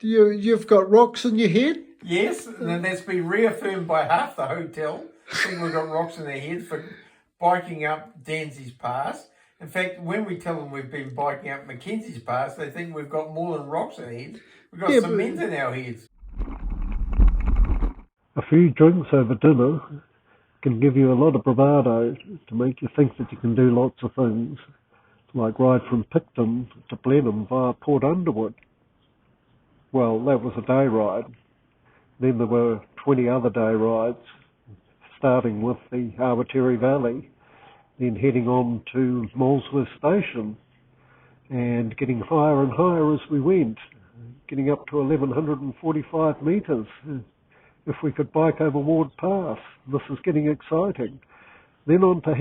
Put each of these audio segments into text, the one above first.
You've got rocks in your head? Yes, and that's been reaffirmed by half the hotel. I think we've got rocks in their heads for biking up Danzy's Pass. In fact, when we tell them we've been biking up Mackenzie's Pass, they think we've got more than rocks in our heads. We've got cement in our heads. A few drinks over dinner can give you a lot of bravado to make you think that you can do lots of things, like ride from Picton to Blenheim via Port Underwood. Well, that was a day ride. Then there were 20 other day rides, starting with the Arbitrary Valley, then heading on to Molesworth Station, and getting higher and higher as we went, getting up to 1,145 metres. If we could bike over Ward Pass, this is getting exciting. Then on to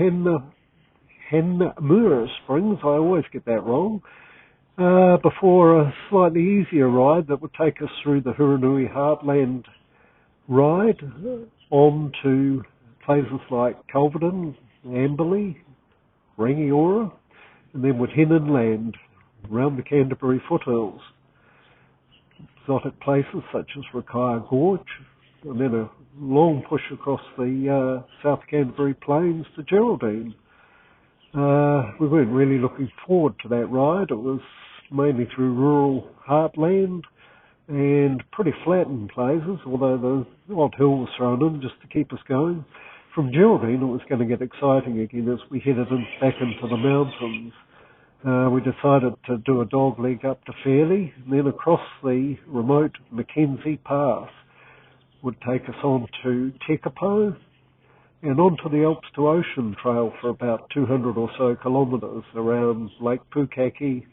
Henmure Springs, I always get that wrong, before a slightly easier ride that would take us through the Huranui Heartland ride on to places like Culverden, Amberley, Rangiora, and then would head inland around the Canterbury foothills. Exotic places such as Rakaya Gorge, and then a long push across the South Canterbury Plains to Geraldine. We weren't really looking forward to that ride. It was mainly through rural heartland and pretty flat in places, although the odd hill was thrown in just to keep us going. From Geraldine it was going to get exciting again as we headed back into the mountains. We decided to do a dog leg up to Fairley, and then across the remote Mackenzie Pass would take us on to Tekapo and onto the Alps to Ocean Trail for about 200 or so kilometres around Lake Pukaki,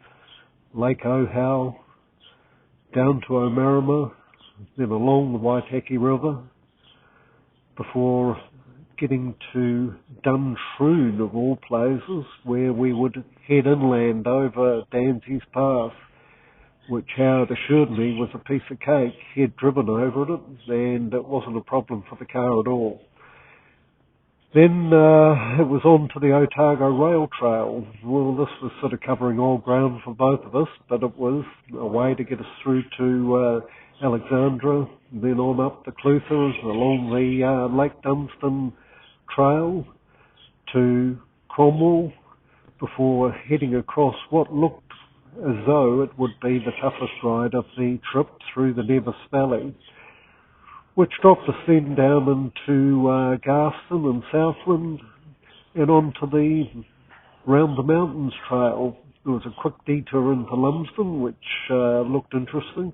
Lake Ohau, down to Omarama, then along the Waitaki River, before getting to Duntroon of all places, where we would head inland over Danzy's Pass, which Howard assured me was a piece of cake. He had driven over it and it wasn't a problem for the car at all. Then it was on to the Otago Rail Trail. Well, this was sort of covering all ground for both of us, but it was a way to get us through to Alexandra, then on up the Cluthers, along the Lake Dunstan Trail to Cromwell, before heading across what looked as though it would be the toughest ride of the trip through the Nevis Valley, which dropped us then down into Garston and Southland and on to the Round the Mountains Trail. There was a quick detour into Lumsden, which looked interesting,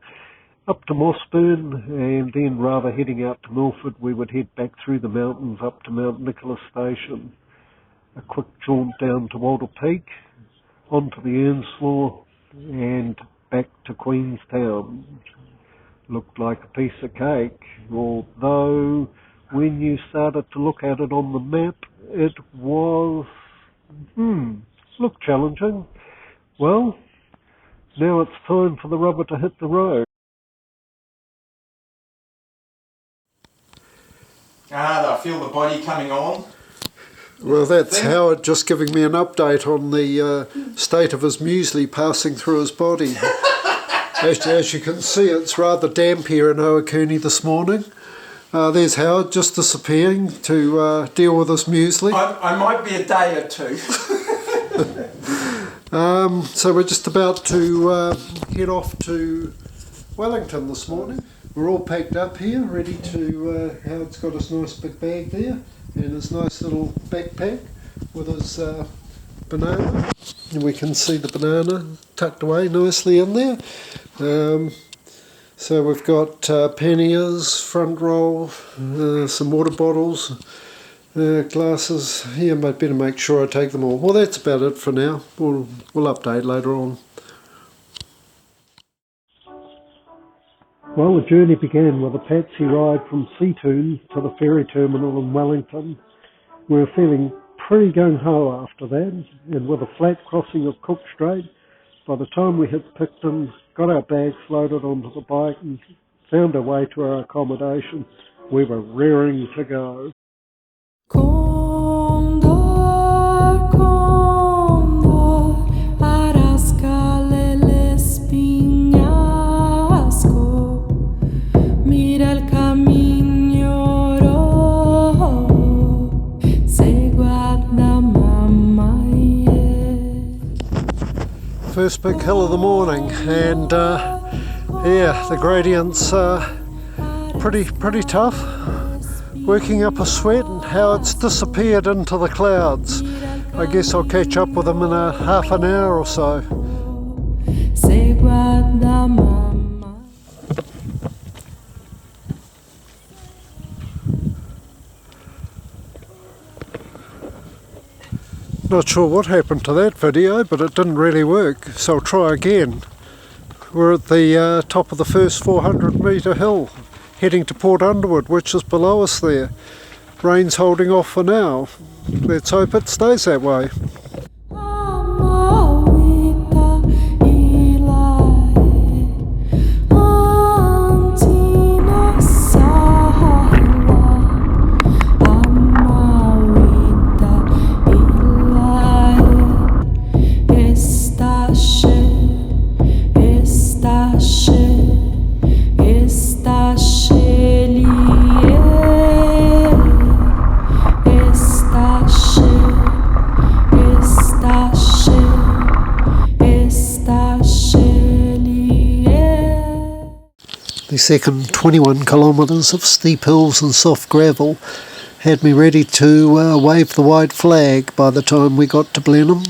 up to Mossburn, and then rather heading out to Milford, we would head back through the mountains up to Mount Nicholas Station. A quick jaunt down to Walter Peak, onto the Earnslaw, and back to Queenstown. Looked like a piece of cake, although when you started to look at it on the map, it was, looked challenging. Well, now it's time for the rubber to hit the road. I feel the body coming on. Well, that's Howard just giving me an update on the state of his muesli passing through his body. As you can see, it's rather damp here in Owakuni this morning. There's Howard just disappearing to deal with his muesli. I might be a day or two. So we're just about to head off to Wellington this morning. We're all packed up here, ready to... Howard's got his nice big bag there and his nice little backpack with his banana. And we can see the banana tucked away nicely in there. So we've got panniers, front roll, some water bottles, glasses. Yeah, I'd better make sure I take them all. Well, that's about it for now. We'll update later on. Well, the journey began with a patsy ride from Seatoun to the ferry terminal in Wellington. We were feeling pretty gung-ho after that, and with a flat crossing of Cook Strait, by the time we hit Picton, got our bags loaded onto the bike and found our way to our accommodation, we were raring to go. Arasca lele spinhasco. first big hill of the morning, and yeah, the gradient's pretty tough. Working up a sweat, and how it's disappeared into the clouds. I guess I'll catch up with them in a half an hour or so. Not sure what happened to that video, but it didn't really work, so I'll try again. We're at the top of the first 400 metre hill, heading to Port Underwood, which is below us there. Rain's holding off for now. Let's hope it stays that way. The second 21 kilometres of steep hills and soft gravel had me ready to wave the white flag by the time we got to Blenheim.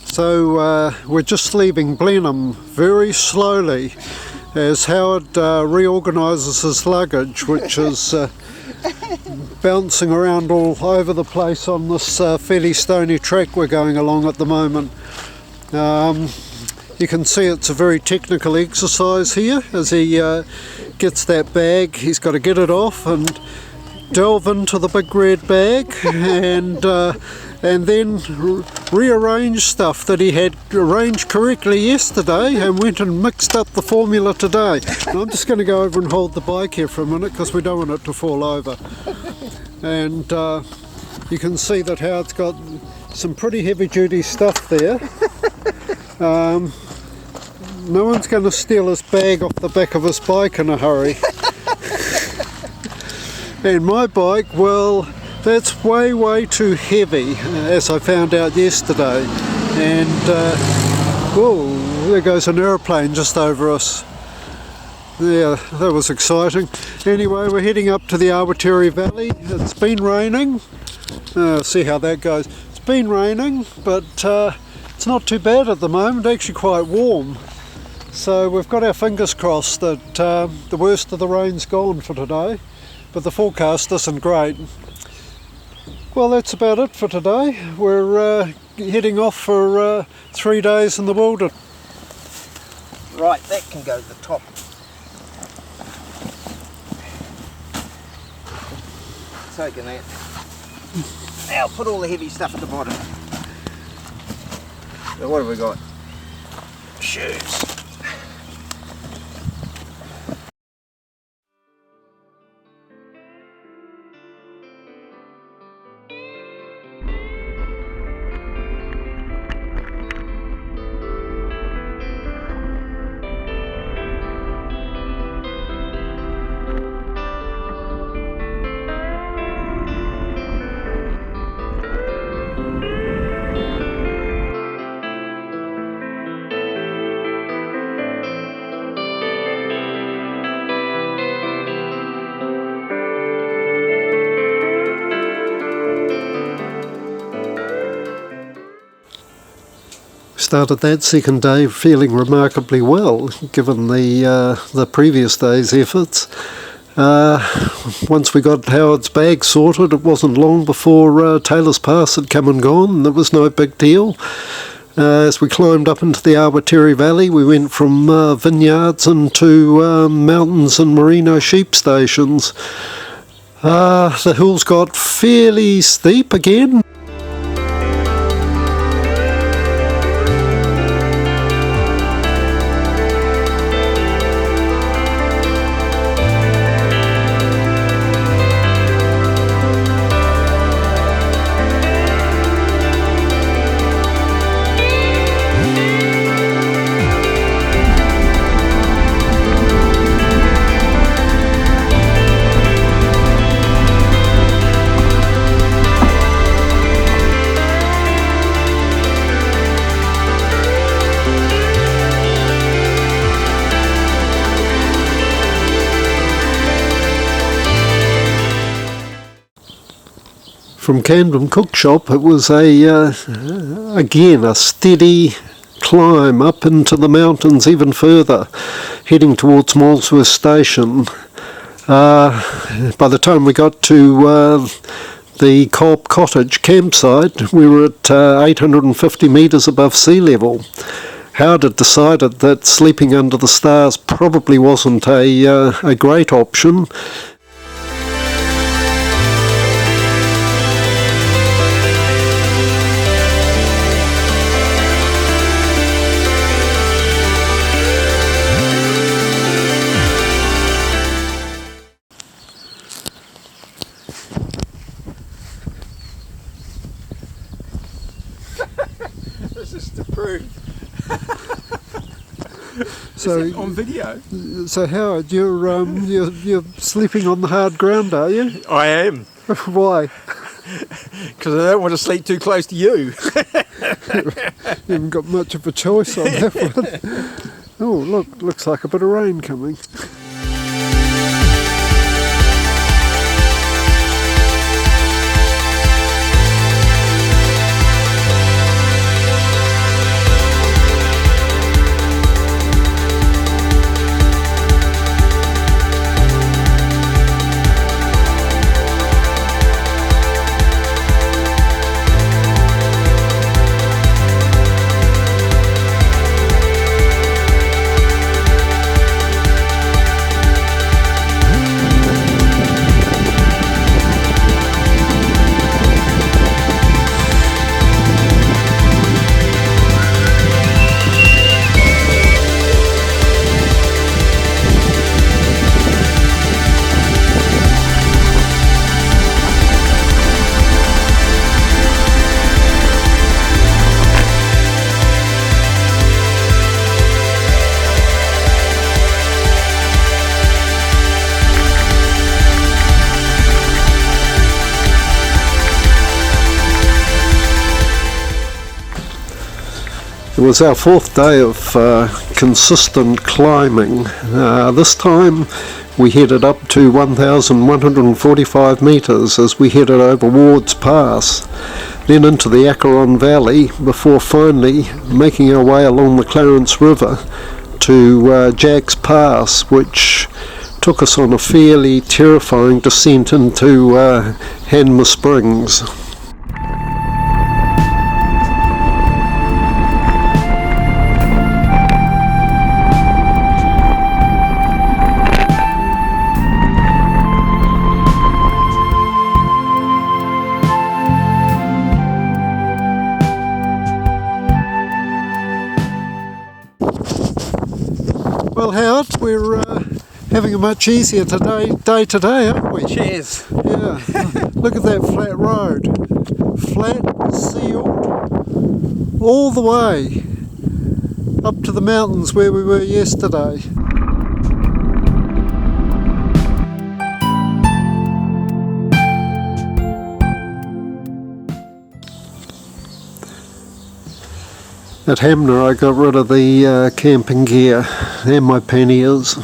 So we're just leaving Blenheim very slowly as Howard reorganises his luggage, which is bouncing around all over the place on this fairly stony track we're going along at the moment. You can see it's a very technical exercise here as he gets that bag. He's got to get it off and delve into the big red bag and then rearrange stuff that he had arranged correctly yesterday and went and mixed up the formula today. And I'm just going to go over and hold the bike here for a minute because we don't want it to fall over. And you can see that Howard's got some pretty heavy duty stuff there. No one's going to steal his bag off the back of his bike in a hurry. And my bike, well, that's way too heavy, as I found out yesterday. And oh, there goes an aeroplane just over us. Yeah, that was exciting. Anyway, we're heading up to the Awatere Valley. It's been raining. See how that goes. It's been raining, but it's not too bad at the moment, actually quite warm. So we've got our fingers crossed that the worst of the rain's gone for today, but the forecast isn't great. Well, that's about it for today. We're heading off for 3 days in the wilderness. Right, that can go to the top. Taking that. Now put all the heavy stuff at the bottom. So what have we got? Shoes. Started that second day feeling remarkably well, given the previous day's efforts. Once we got Howard's bag sorted, it wasn't long before Taylor's Pass had come and gone. There was no big deal. As we climbed up into the Awatere Valley, we went from vineyards into mountains and merino sheep stations. The hills got fairly steep again. from Camden Cookshop, it was again a steady climb up into the mountains even further, heading towards Molesworth Station. By the time we got to the Cobb Cottage campsite, we were at 850 metres above sea level. Howard had decided that sleeping under the stars probably wasn't a great option. This is to prove. So is it on video? So Howard, you're sleeping on the hard ground, are you? I am. Why? Because I don't want to sleep too close to you. You haven't got much of a choice on that one. Oh, look, looks like a bit of rain coming. It was our fourth day of consistent climbing. This time we headed up to 1,145 metres as we headed over Ward's Pass, then into the Acheron Valley, before finally making our way along the Clarence River to Jack's Pass, which took us on a fairly terrifying descent into Hanmer Springs. Well, Howard, we're having a much easier day today, aren't we? Cheers. Yeah. Look at that flat road. Flat, sealed, all the way up to the mountains where we were yesterday. At Hamner I got rid of the camping gear and my panniers.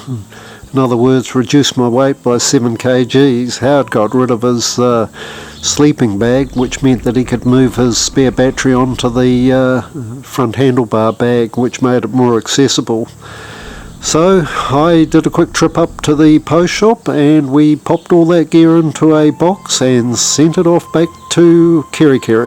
In other words, reduced my weight by 7 kgs. Howard got rid of his sleeping bag, which meant that he could move his spare battery onto the front handlebar bag, which made it more accessible. So I did a quick trip up to the post shop and we popped all that gear into a box and sent it off back to Kerikeri.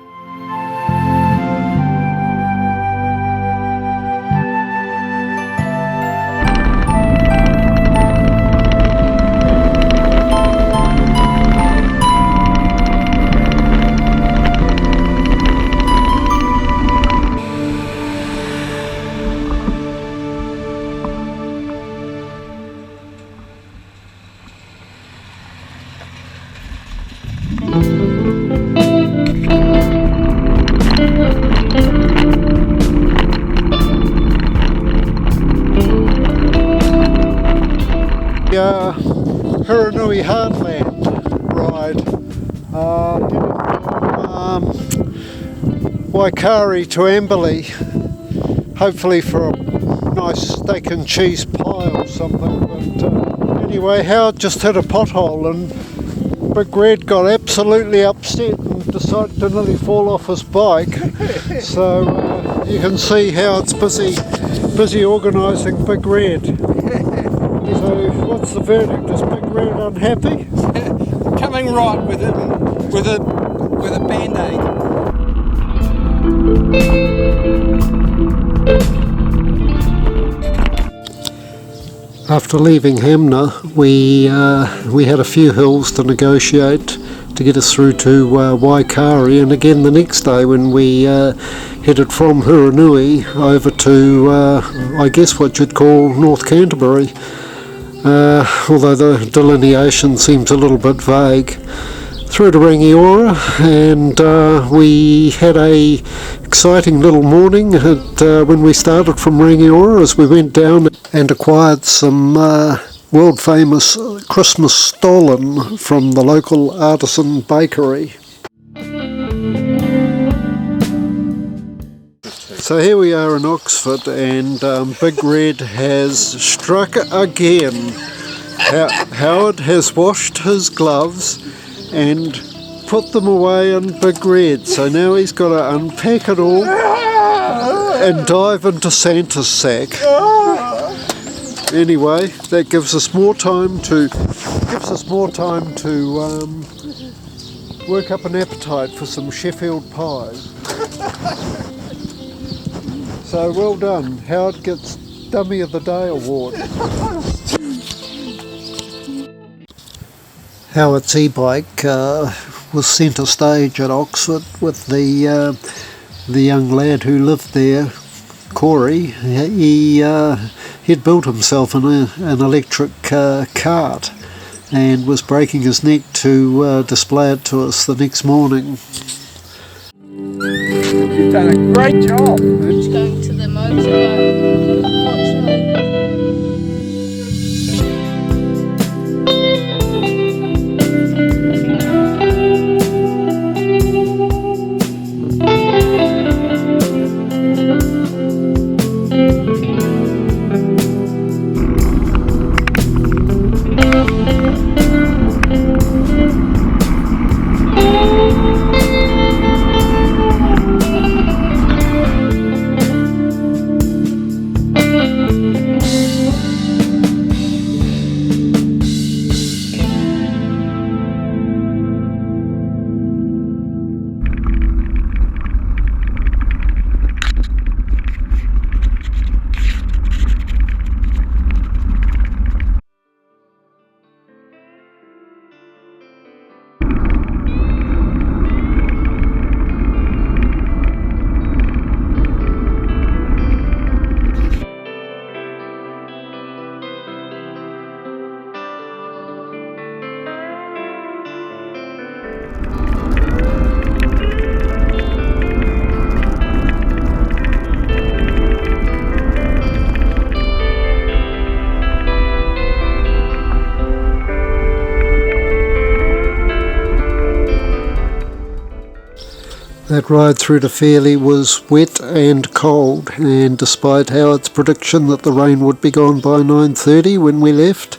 Huranui Heartland ride Waikari to Amberley, hopefully for a nice steak and cheese pie or something. But anyway, Howard just hit a pothole and Big Red got absolutely upset and decided to nearly fall off his bike. So you can see how it's busy organising Big Red. So what's the verdict? Is Big Red unhappy? Coming right with a band-aid. After leaving Hamner, we had a few hills to negotiate to get us through to Waikari, and again the next day when we headed from Huranui over to I guess what you'd call North Canterbury, although the delineation seems a little bit vague, through to Rangiora, and we had a exciting little morning when we started from Rangiora, as we went down and acquired some world famous Christmas stollen from the local artisan bakery. So here we are in Oxford, and Big Red has struck again. Howard has washed his gloves and put them away in Big Red, so now he's got to unpack it all and dive into Santa's sack. Anyway, that gives us more time to work up an appetite for some Sheffield pies. So well done. Howard gets Dummy of the Day award. Howard's e-bike was centre stage at Oxford with the young lad who lived there, Corey. He'd built himself an electric cart and was breaking his neck to display it to us the next morning. You've done a great job. Just going to the motorway, unfortunately. That ride through to Fairlie was wet and cold, and despite Howard's prediction that the rain would be gone by 9:30 when we left,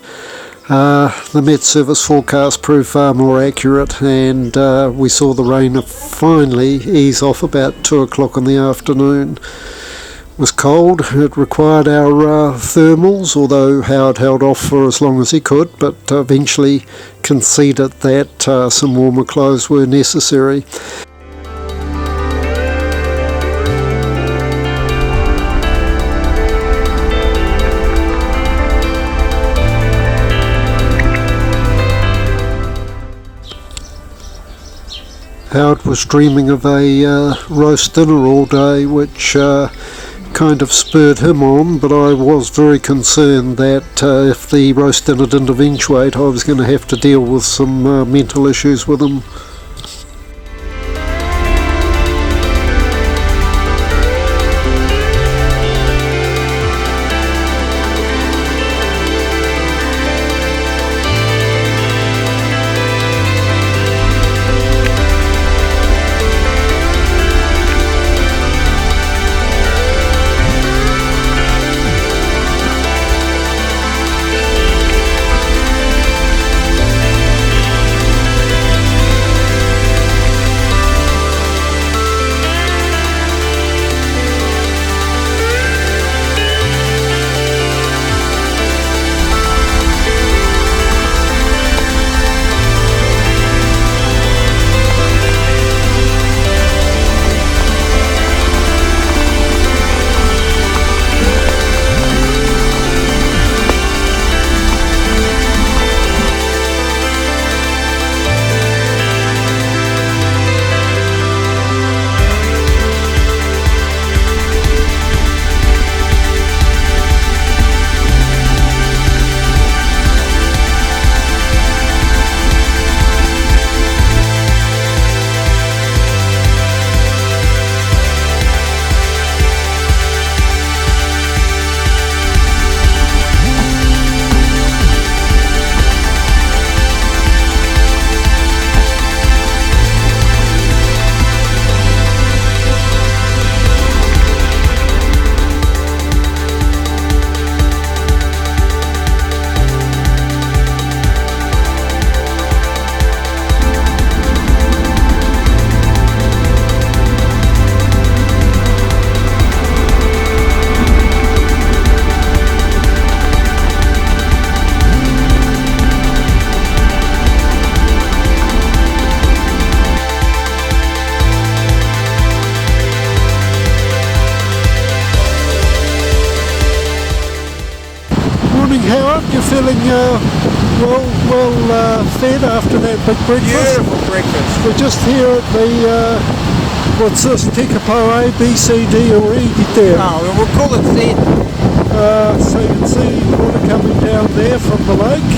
the Met Service forecast proved far more accurate, and we saw the rain finally ease off about 2 o'clock in the afternoon. It was cold, it required our thermals, although Howard held off for as long as he could, but eventually conceded that some warmer clothes were necessary. Howard was dreaming of a roast dinner all day, which kind of spurred him on, but I was very concerned that if the roast dinner didn't eventuate, I was going to have to deal with some mental issues with him. morning, Howard. You're feeling well fed after that big breakfast? Beautiful breakfast. We're just here at the, what's this, Tekapo A, B, C, D or E there. Oh, we'll call it Z. So you can see water coming down there from the lake.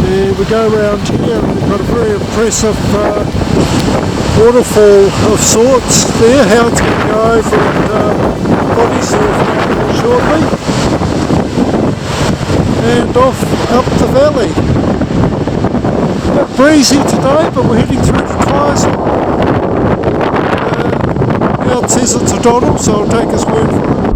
And we go around here and we've got a very impressive waterfall of sorts there. Howard's going to go over and body surf shortly. And off up the valley. A bit breezy today, but we're heading through to Queenstown. Howard says it's a doddle, so I'll take his word for it.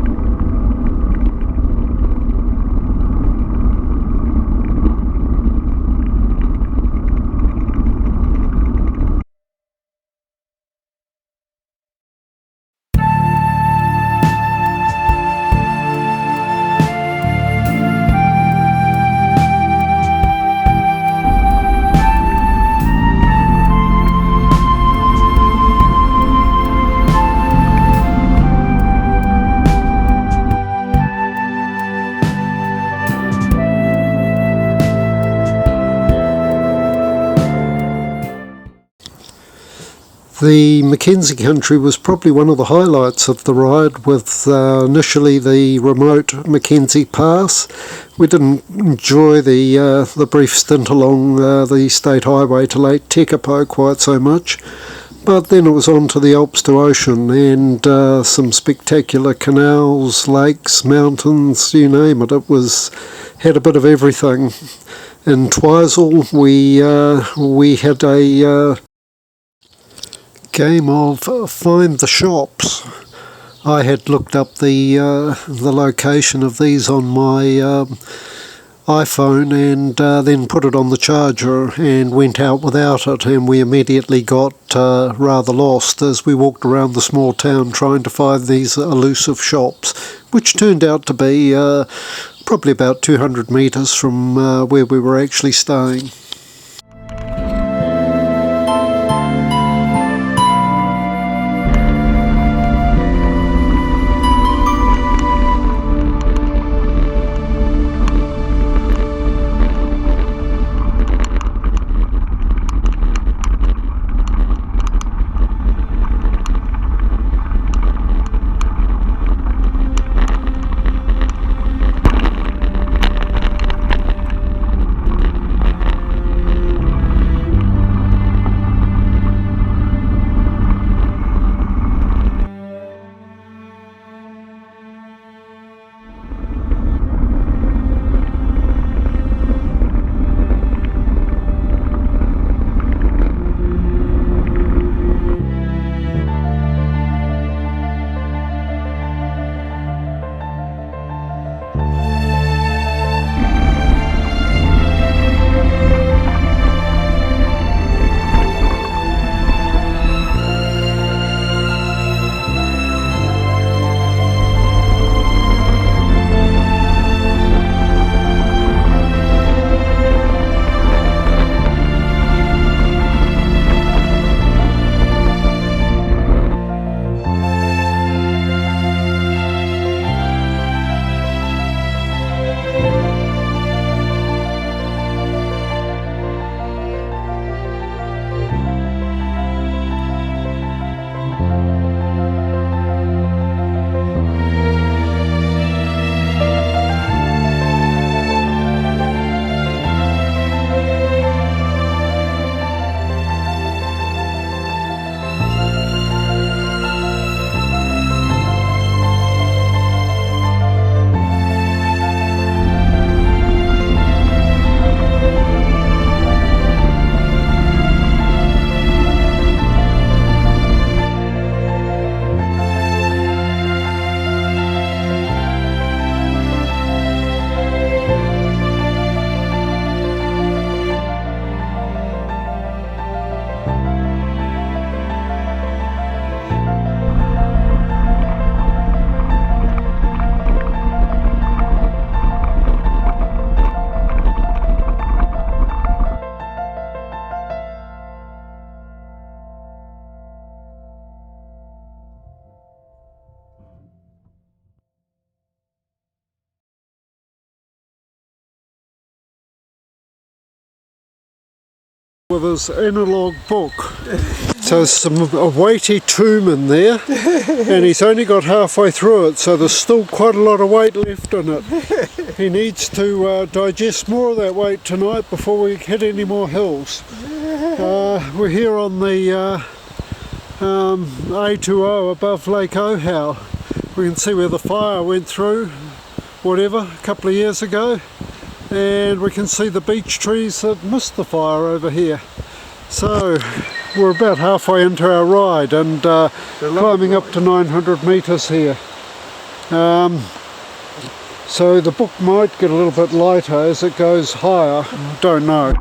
The Mackenzie country was probably one of the highlights of the ride, with initially the remote Mackenzie Pass. We didn't enjoy the brief stint along the state highway to Lake Tekapo quite so much, but then it was on to the Alps to Ocean and some spectacular canals, lakes, mountains, you name it. It had a bit of everything. In Twizel we had a game of find the shops. I had looked up the location of these on my iPhone and then put it on the charger and went out without it, and we immediately got rather lost as we walked around the small town trying to find these elusive shops, which turned out to be probably about 200 metres from where we were actually staying. with his analogue book. So there's a weighty tomb in there, and he's only got halfway through it, so there's still quite a lot of weight left in it. He needs to digest more of that weight tonight before we hit any more hills. We're here on the A20 above Lake Ohau. We can see where the fire went through, a couple of years ago, and we can see the beech trees that missed the fire over here. So we're about halfway into our ride and climbing up to 900 metres here. So the book might get a little bit lighter as it goes higher, don't know.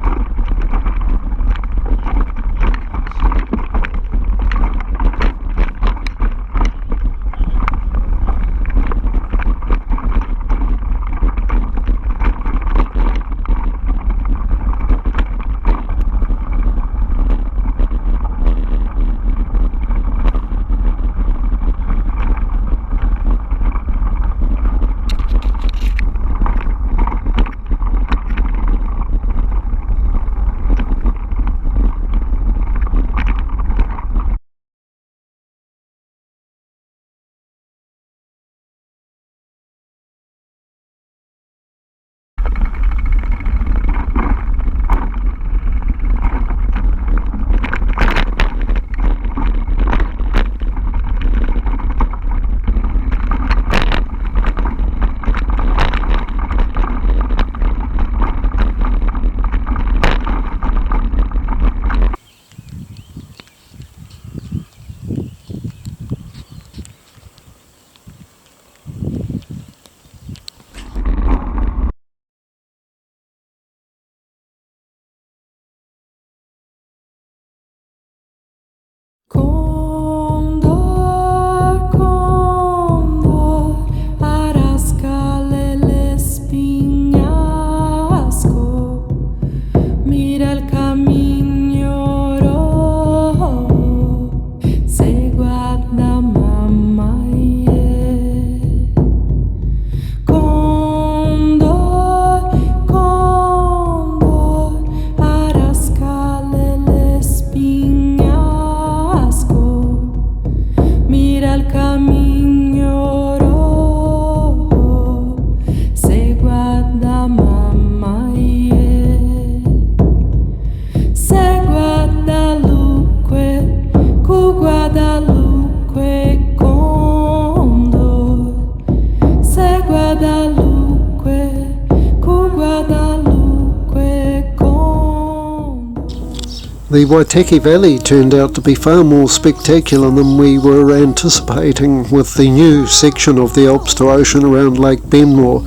The Waitaki Valley turned out to be far more spectacular than we were anticipating, with the new section of the Alps to Ocean around Lake Benmore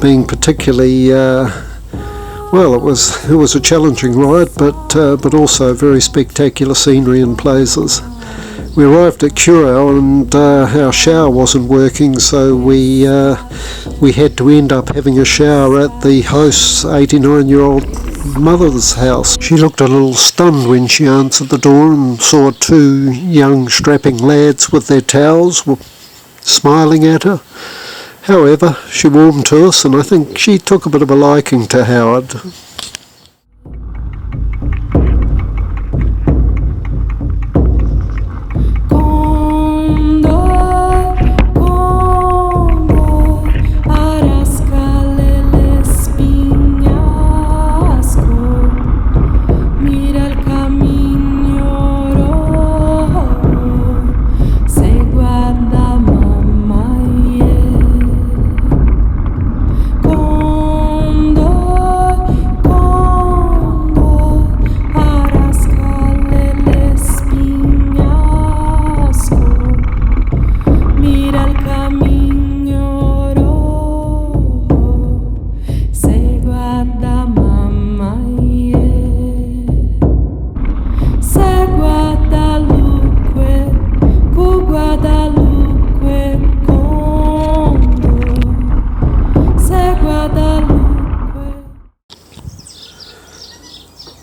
being particularly well, it was a challenging ride, but also very spectacular scenery and places. We arrived at Curragh and our shower wasn't working, so we had to end up having a shower at the host's 89-year-old mother's house. She looked a little stunned when she answered the door and saw two young strapping lads with their towels smiling at her. However, she warmed to us, and I think she took a bit of a liking to Howard.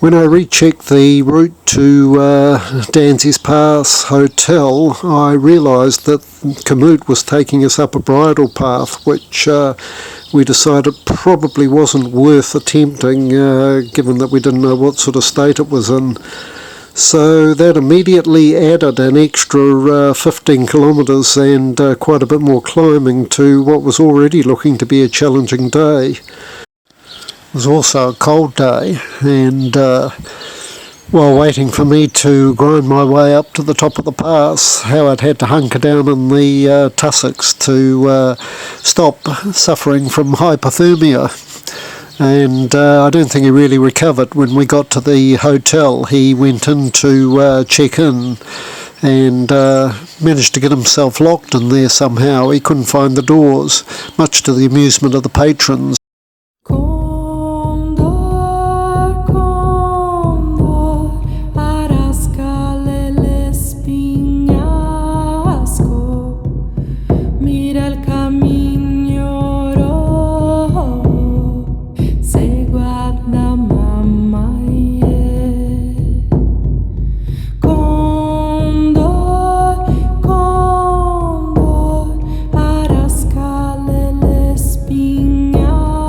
When I rechecked the route to Danzy's Pass Hotel, I realised that Canute was taking us up a bridle path, which we decided probably wasn't worth attempting, given that we didn't know what sort of state it was in. So that immediately added an extra 15 kilometres and quite a bit more climbing to what was already looking to be a challenging day. It was also a cold day, and while waiting for me to grind my way up to the top of the pass, Howard had to hunker down in the tussocks to stop suffering from hypothermia. And I don't think he really recovered. When we got to the hotel, he went in to check in and managed to get himself locked in there somehow. He couldn't find the doors, much to the amusement of the patrons. Espinha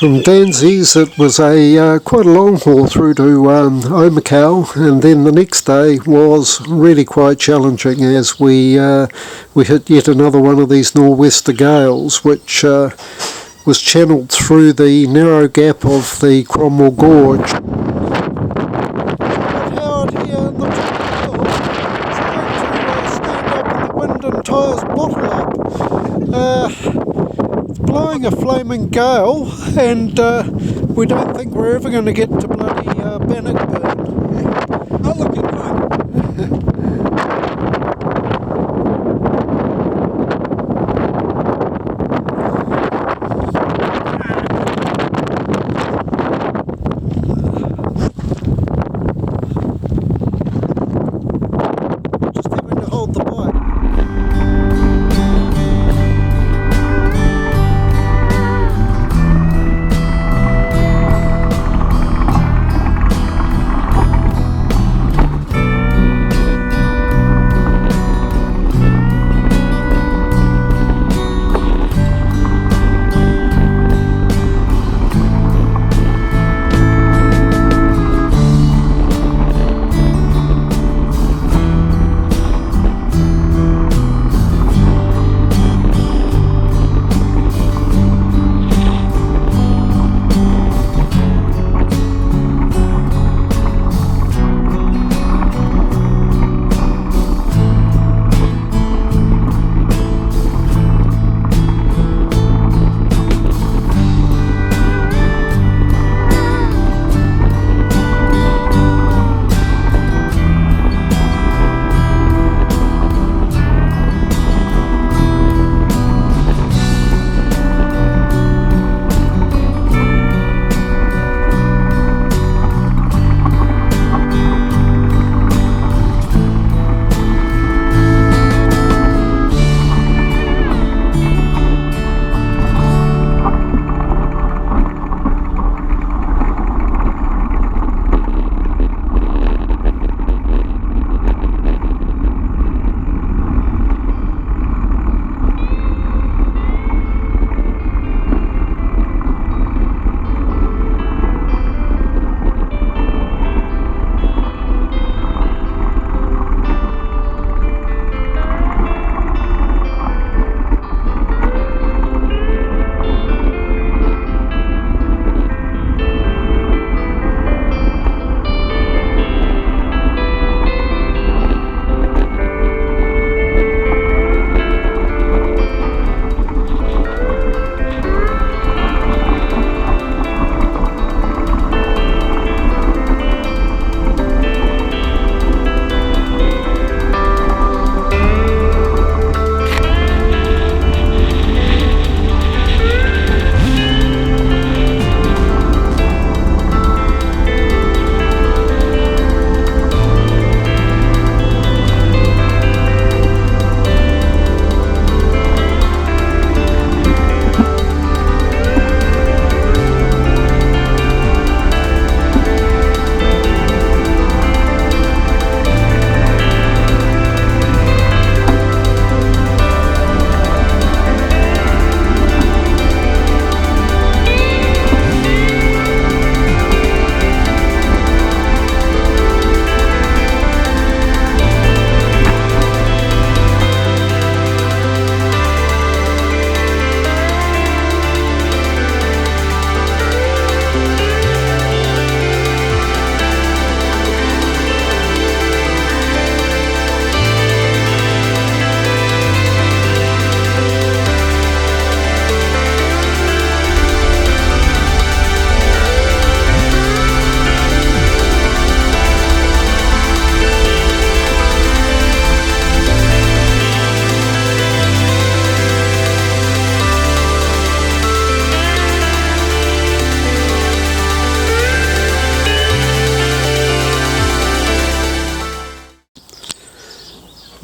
From Danzies it was a quite a long haul through to Omakau, and then the next day was really quite challenging as we hit yet another one of these nor'wester gales, which was channeled through the narrow gap of the Cromwell Gorge. Howard here in the top trying to stand up in the wind and tie his bottle up. Blowing a flaming gale, and we don't think we're ever going to get to bloody Bannockburn. Oh, look, it's good. Just having to hold the bike.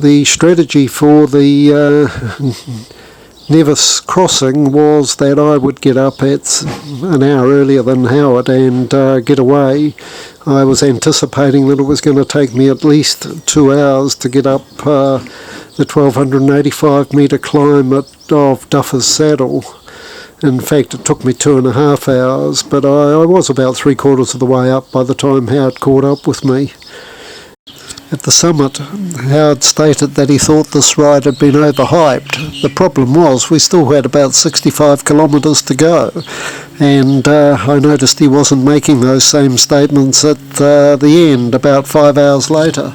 the strategy for the Nevis crossing was that I would get up at an hour earlier than Howard and get away. I was anticipating that it was going to take me at least 2 hours to get up the 1285 metre climb of Duffer's Saddle. In fact, it took me 2.5 hours, but I was about 3/4 of the way up by the time Howard caught up with me. At the summit, Howard stated that he thought this ride had been overhyped. The problem was we still had about 65 kilometres to go, and I noticed he wasn't making those same statements at the end, about 5 hours later.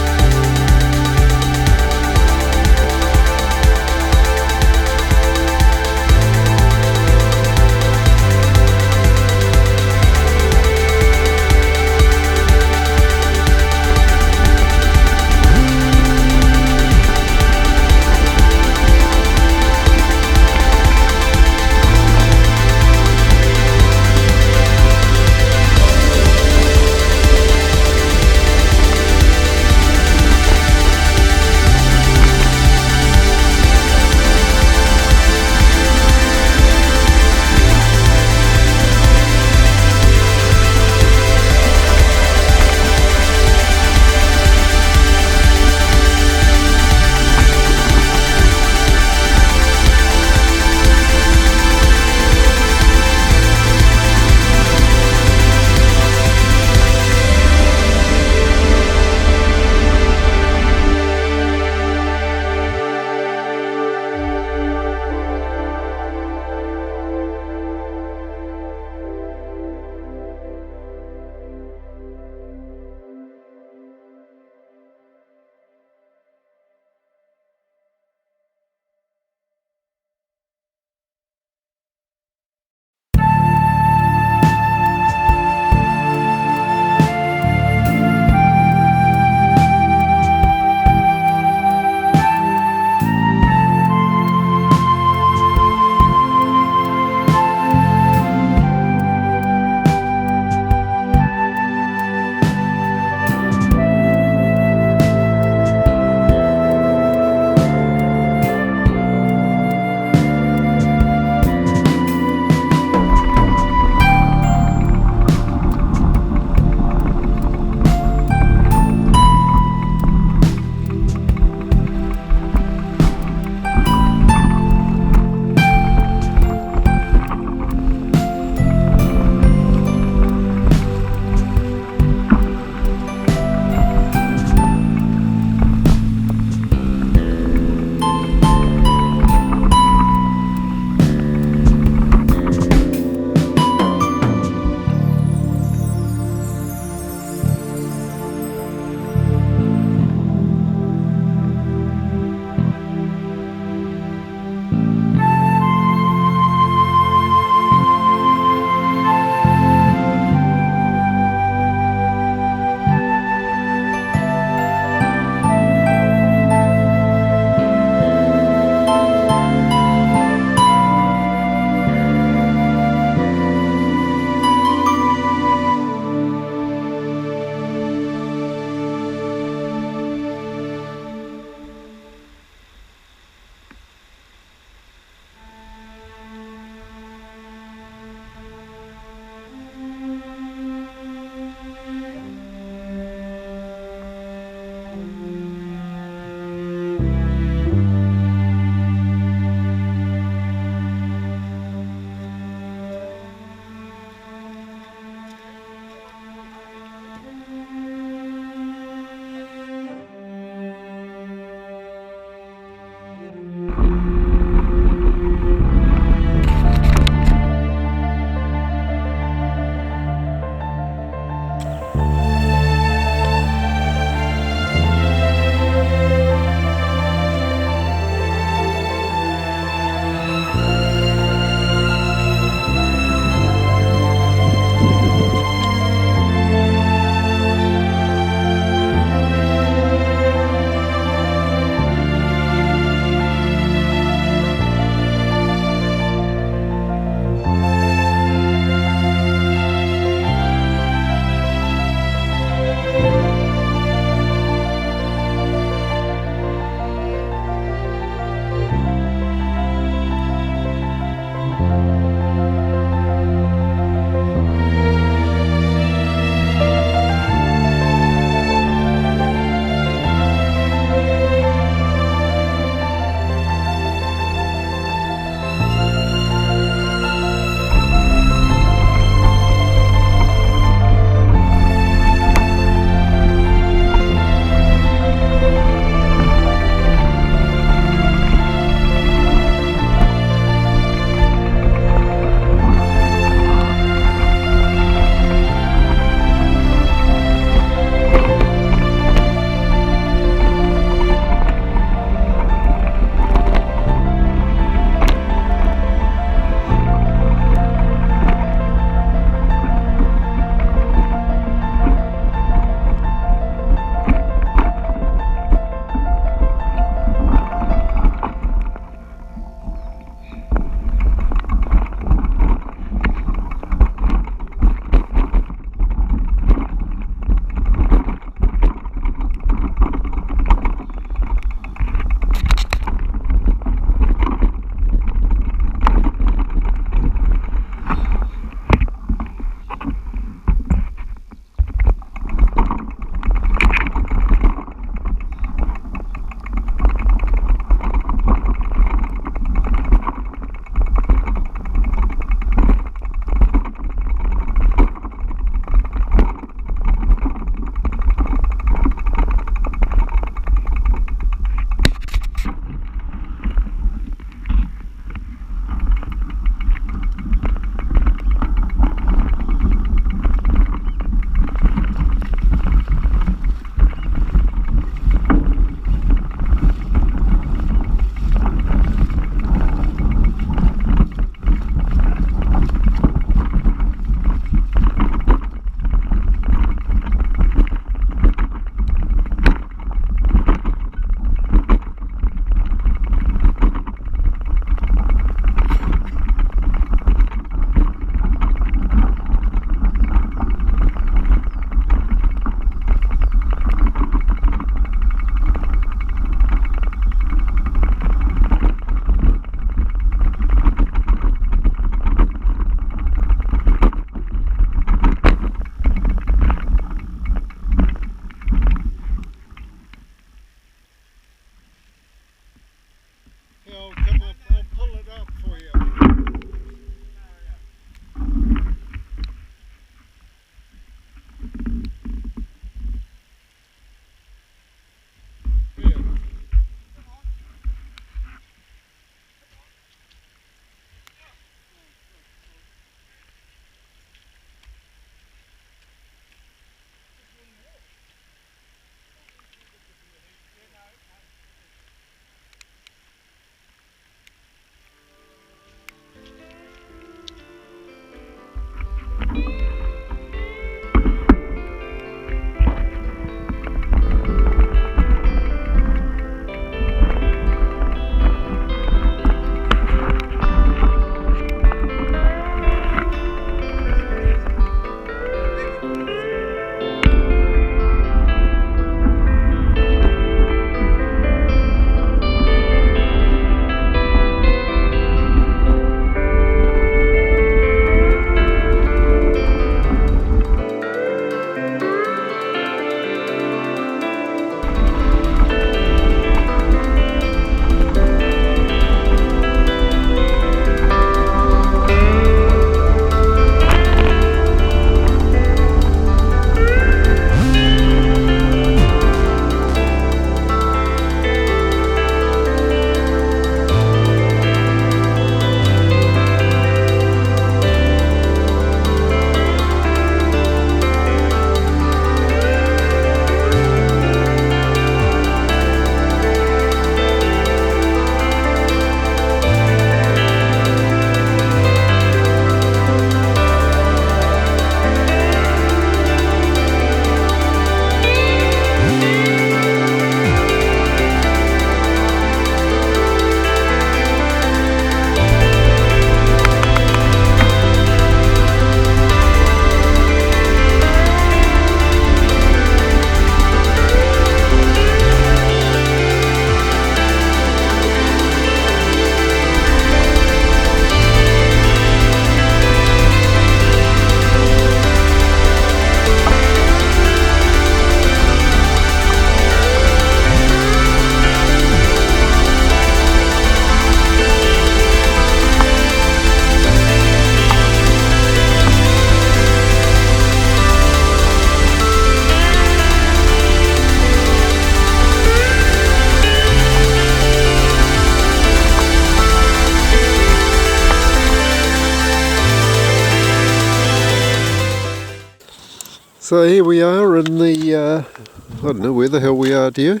So here we are in the, I don't know where the hell we are, do you?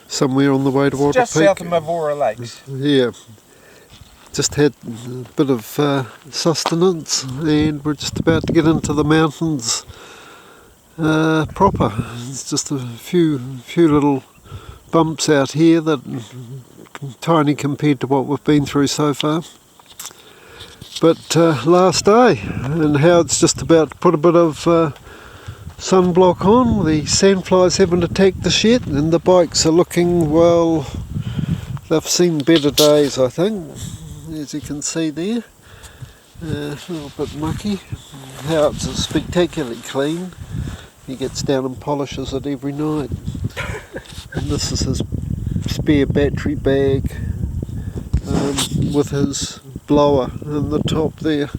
Somewhere on the way to Water Just Peak. south of Mavora Lakes. Yeah. Just had a bit of sustenance, and we're just about to get into the mountains proper. It's just a few little bumps out here that tiny compared to what we've been through so far. But last day, and Howard's just about to put a bit of sunblock on. The sandflies haven't attacked the shed, and the bikes are looking, well, they've seen better days, I think, as you can see there. A little bit mucky. Howard's is spectacularly clean. He gets down and polishes it every night. And this is his spare battery bag with his blower in the top there.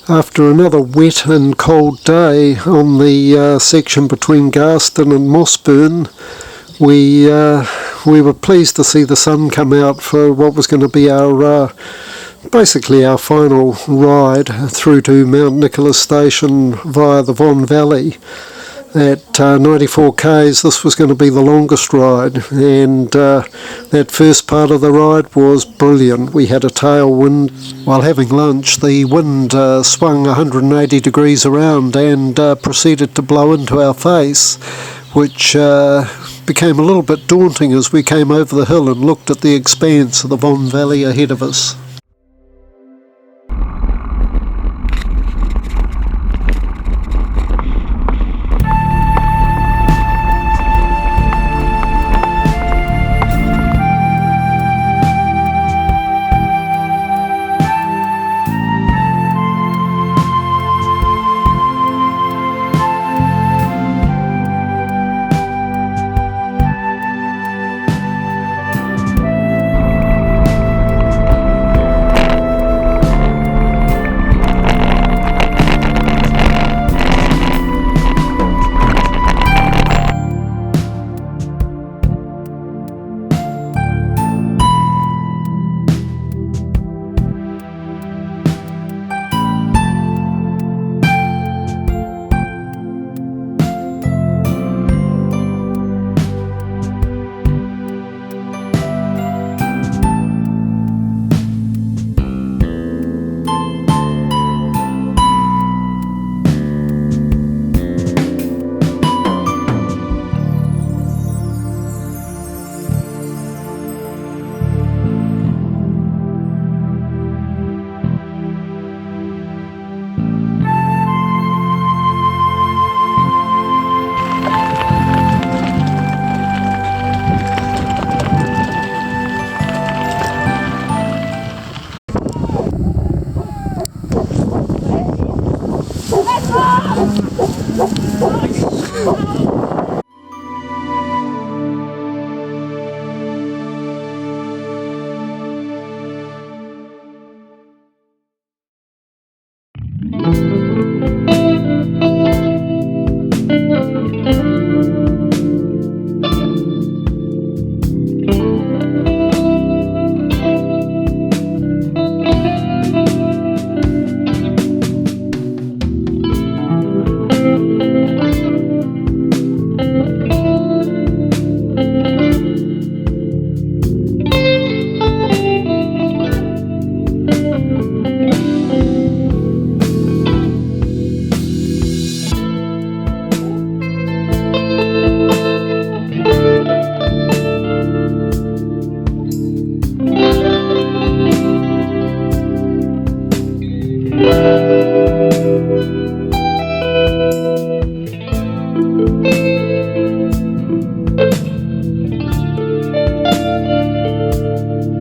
After another wet and cold day on the section between Garston and Mossburn, we were pleased to see the sun come out for what was going to be our basically our final ride through to Mount Nicholas Station via the Von Valley. At 94 k's, this was going to be the longest ride, and that first part of the ride was brilliant. We had a tailwind. While having lunch, the wind swung 180 degrees around and proceeded to blow into our face, which became a little bit daunting as we came over the hill and looked at the expanse of the Von Valley ahead of us.